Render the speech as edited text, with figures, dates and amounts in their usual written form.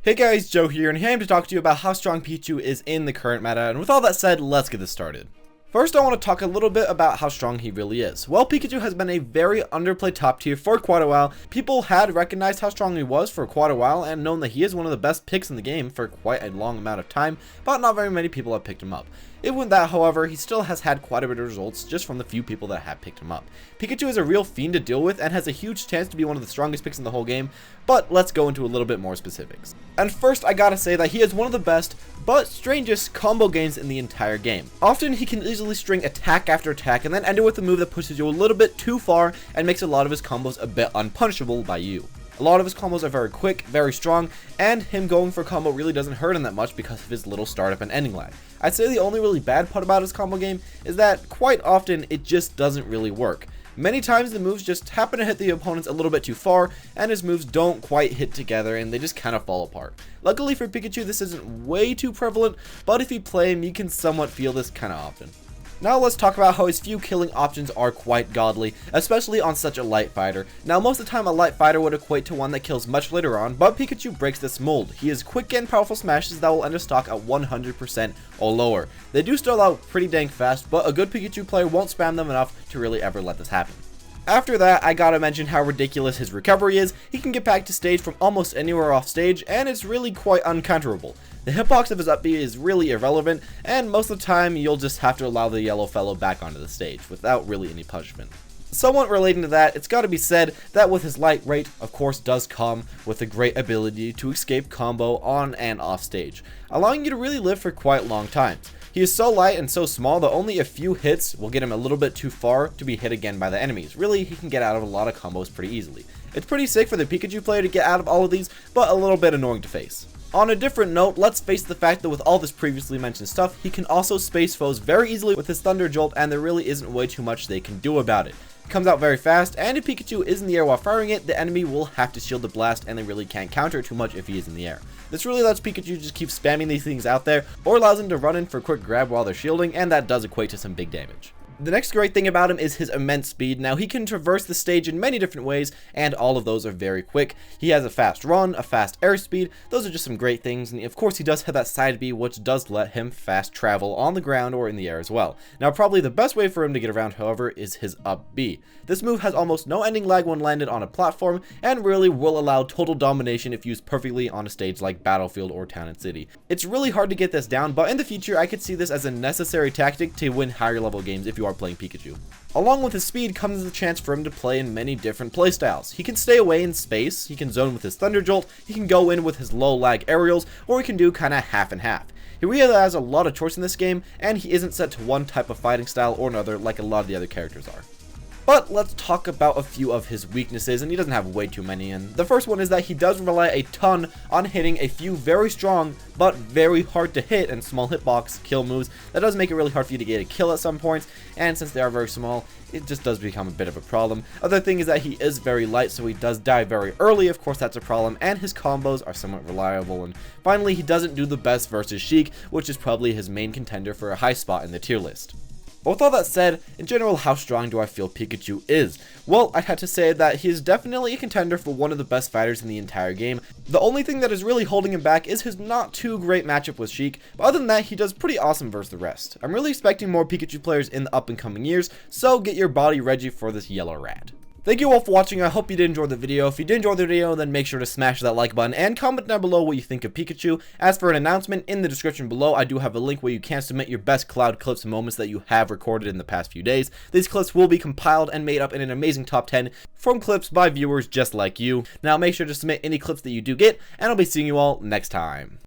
Hey guys, Joe here, and here I am to talk to you about how strong Pikachu is in the current meta, and with all that said, let's get this started. First, I want to talk a little bit about how strong he really is. Well, Pikachu has been a very underplayed top tier for quite a while. People had recognized how strong he was for quite a while and known that he is one of the best picks in the game for quite a long amount of time, but not very many people have picked him up. Even with that, however, he still has had quite a bit of results just from the few people that have picked him up. Pikachu is a real fiend to deal with and has a huge chance to be one of the strongest picks in the whole game, but let's go into a little bit more specifics. And first, I gotta say that he is one of the best, but strangest combo games in the entire game. Often, he can easily string attack after attack and then end it with a move that pushes you a little bit too far and makes a lot of his combos a bit unpunishable by you. A lot of his combos are very quick, very strong, and him going for a combo really doesn't hurt him that much because of his little startup and ending lag. I'd say the only really bad part about his combo game is that quite often it just doesn't really work. Many times the moves just happen to hit the opponents a little bit too far, and his moves don't quite hit together and they just kind of fall apart. Luckily for Pikachu, this isn't way too prevalent, but if you play him, you can somewhat feel this kind of often. Now let's talk about how his few killing options are quite godly, especially on such a light fighter. Now most of the time a light fighter would equate to one that kills much later on, but Pikachu breaks this mold. He has quick and powerful smashes that will end a stock at 100% or lower. They do stall out pretty dang fast, but a good Pikachu player won't spam them enough to really ever let this happen. After that, I gotta mention how ridiculous his recovery is. He can get back to stage from almost anywhere off stage, and it's really quite uncounterable. The hitbox of his up B is really irrelevant, and most of the time you'll just have to allow the yellow fellow back onto the stage without really any punishment. Somewhat relating to that, it's gotta be said that with his light rate, of course, does come with a great ability to escape combo on and off stage, allowing you to really live for quite long times. He is so light and so small that only a few hits will get him a little bit too far to be hit again by the enemies. Really, he can get out of a lot of combos pretty easily. It's pretty sick for the Pikachu player to get out of all of these, but a little bit annoying to face. On a different note, let's face the fact that with all this previously mentioned stuff, he can also space foes very easily with his Thunder Jolt, and there really isn't way too much they can do about it. It comes out very fast, and if Pikachu is in the air while firing it, the enemy will have to shield the blast, and they really can't counter too much if he is in the air. This really lets Pikachu just keep spamming these things out there, or allows him to run in for a quick grab while they're shielding, and that does equate to some big damage. The next great thing about him is his immense speed. Now he can traverse the stage in many different ways, and all of those are very quick. He has a fast run, a fast airspeed. Those are just some great things, and of course he does have that side B, which does let him fast travel on the ground or in the air as well. Now probably the best way for him to get around, however, is his up B. This move has almost no ending lag when landed on a platform, and really will allow total domination if used perfectly on a stage like Battlefield or Town and City. It's really hard to get this down, but in the future I could see this as a necessary tactic to win higher level games if you are playing Pikachu. Along with his speed comes the chance for him to play in many different playstyles. He can stay away in space, he can zone with his Thunder Jolt, he can go in with his low lag aerials, or he can do kinda half and half. He really has a lot of choice in this game, and he isn't set to one type of fighting style or another like a lot of the other characters are. But let's talk about a few of his weaknesses, and he doesn't have way too many, and the first one is that he does rely a ton on hitting a few very strong but very hard to hit and small hitbox kill moves. That does make it really hard for you to get a kill at some points, and since they are very small, it just does become a bit of a problem. Other thing is that he is very light, so he does die very early. Of course, that's a problem, and his combos are somewhat reliable. And finally, he doesn't do the best versus Sheik, which is probably his main contender for a high spot in the tier list. But with all that said, in general, how strong do I feel Pikachu is? Well, I'd have to say that he is definitely a contender for one of the best fighters in the entire game. The only thing that is really holding him back is his not too great matchup with Sheik, but other than that, he does pretty awesome versus the rest. I'm really expecting more Pikachu players in the up and coming years, so get your body ready for this yellow rat. Thank you all for watching. I hope you did enjoy the video. If you did enjoy the video, then make sure to smash that like button and comment down below what you think of Pikachu. As for an announcement, in the description below, I do have a link where you can submit your best cloud clips and moments that you have recorded in the past few days. These clips will be compiled and made up in an amazing top 10 from clips by viewers just like you. Now make sure to submit any clips that you do get, and I'll be seeing you all next time.